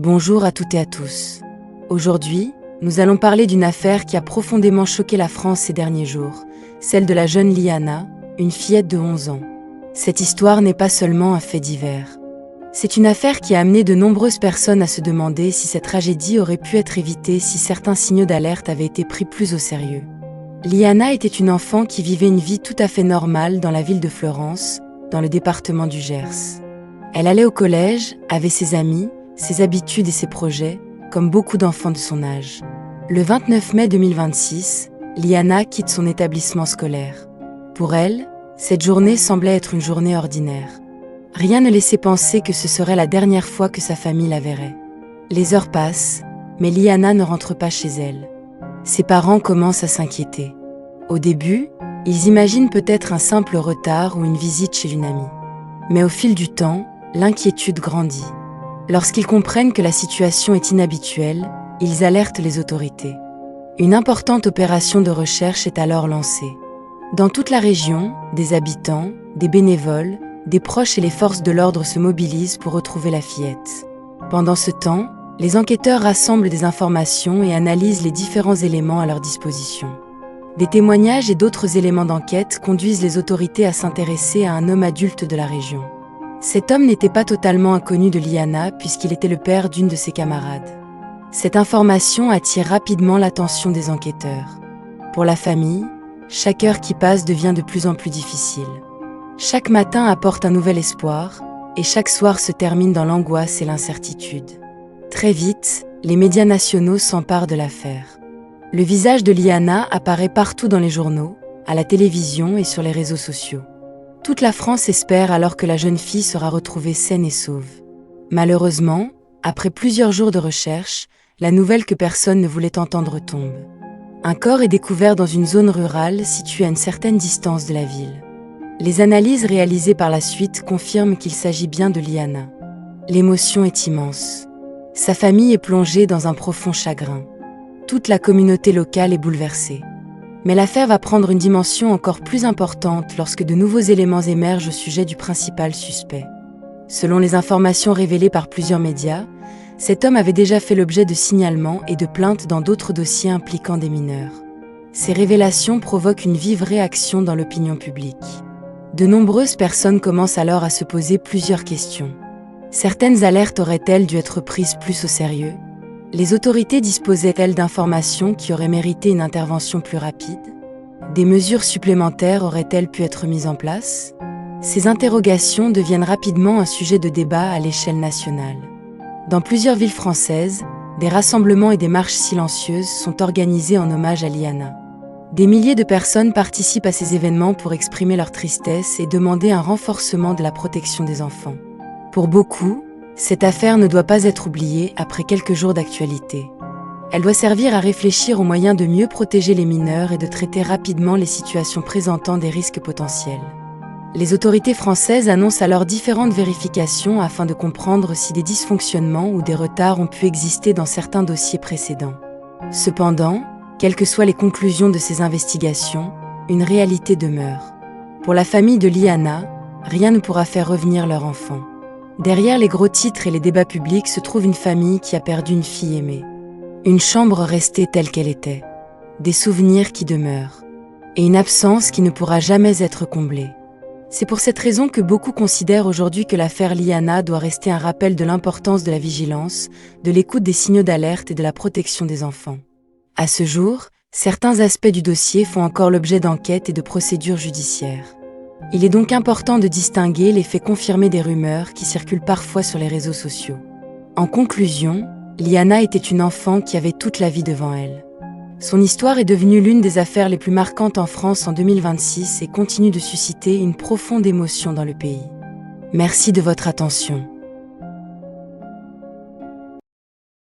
Bonjour à toutes et à tous. Aujourd'hui, nous allons parler d'une affaire qui a profondément choqué la France ces derniers jours, celle de la jeune Liana, une fillette de 11 ans. Cette histoire n'est pas seulement un fait divers. C'est une affaire qui a amené de nombreuses personnes à se demander si cette tragédie aurait pu être évitée si certains signaux d'alerte avaient été pris plus au sérieux. Liana était une enfant qui vivait une vie tout à fait normale dans la ville de Fleurance, dans le département du Gers. Elle allait au collège, avait ses amis, ses habitudes et ses projets, comme beaucoup d'enfants de son âge. Le 29 mai 2026, Liana quitte son établissement scolaire. Pour elle, cette journée semblait être une journée ordinaire. Rien ne laissait penser que ce serait la dernière fois que sa famille la verrait. Les heures passent, mais Liana ne rentre pas chez elle. Ses parents commencent à s'inquiéter. Au début, ils imaginent peut-être un simple retard ou une visite chez une amie. Mais au fil du temps, l'inquiétude grandit. Lorsqu'ils comprennent que la situation est inhabituelle, ils alertent les autorités. Une importante opération de recherche est alors lancée. Dans toute la région, des habitants, des bénévoles, des proches et les forces de l'ordre se mobilisent pour retrouver la fillette. Pendant ce temps, les enquêteurs rassemblent des informations et analysent les différents éléments à leur disposition. Des témoignages et d'autres éléments d'enquête conduisent les autorités à s'intéresser à un homme adulte de la région. Cet homme n'était pas totalement inconnu de Liana puisqu'il était le père d'une de ses camarades. Cette information attire rapidement l'attention des enquêteurs. Pour la famille, chaque heure qui passe devient de plus en plus difficile. Chaque matin apporte un nouvel espoir, et chaque soir se termine dans l'angoisse et l'incertitude. Très vite, les médias nationaux s'emparent de l'affaire. Le visage de Liana apparaît partout dans les journaux, à la télévision et sur les réseaux sociaux. Toute la France espère alors que la jeune fille sera retrouvée saine et sauve. Malheureusement, après plusieurs jours de recherche, la nouvelle que personne ne voulait entendre tombe. Un corps est découvert dans une zone rurale située à une certaine distance de la ville. Les analyses réalisées par la suite confirment qu'il s'agit bien de Liana. L'émotion est immense. Sa famille est plongée dans un profond chagrin. Toute la communauté locale est bouleversée. Mais l'affaire va prendre une dimension encore plus importante lorsque de nouveaux éléments émergent au sujet du principal suspect. Selon les informations révélées par plusieurs médias, cet homme avait déjà fait l'objet de signalements et de plaintes dans d'autres dossiers impliquant des mineurs. Ces révélations provoquent une vive réaction dans l'opinion publique. De nombreuses personnes commencent alors à se poser plusieurs questions. Certaines alertes auraient-elles dû être prises plus au sérieux ? Les autorités disposaient-elles d'informations qui auraient mérité une intervention plus rapide ? Des mesures supplémentaires auraient-elles pu être mises en place ? Ces interrogations deviennent rapidement un sujet de débat à l'échelle nationale. Dans plusieurs villes françaises, des rassemblements et des marches silencieuses sont organisés en hommage à Liana. Des milliers de personnes participent à ces événements pour exprimer leur tristesse et demander un renforcement de la protection des enfants. Pour beaucoup, cette affaire ne doit pas être oubliée après quelques jours d'actualité. Elle doit servir à réfléchir aux moyens de mieux protéger les mineurs et de traiter rapidement les situations présentant des risques potentiels. Les autorités françaises annoncent alors différentes vérifications afin de comprendre si des dysfonctionnements ou des retards ont pu exister dans certains dossiers précédents. Cependant, quelles que soient les conclusions de ces investigations, une réalité demeure. Pour la famille de Liana, rien ne pourra faire revenir leur enfant. Derrière les gros titres et les débats publics se trouve une famille qui a perdu une fille aimée. Une chambre restée telle qu'elle était. Des souvenirs qui demeurent. Et une absence qui ne pourra jamais être comblée. C'est pour cette raison que beaucoup considèrent aujourd'hui que l'affaire Liana doit rester un rappel de l'importance de la vigilance, de l'écoute des signaux d'alerte et de la protection des enfants. À ce jour, certains aspects du dossier font encore l'objet d'enquêtes et de procédures judiciaires. Il est donc important de distinguer les faits confirmés des rumeurs qui circulent parfois sur les réseaux sociaux. En conclusion, Liana était une enfant qui avait toute la vie devant elle. Son histoire est devenue l'une des affaires les plus marquantes en France en 2026 et continue de susciter une profonde émotion dans le pays. Merci de votre attention.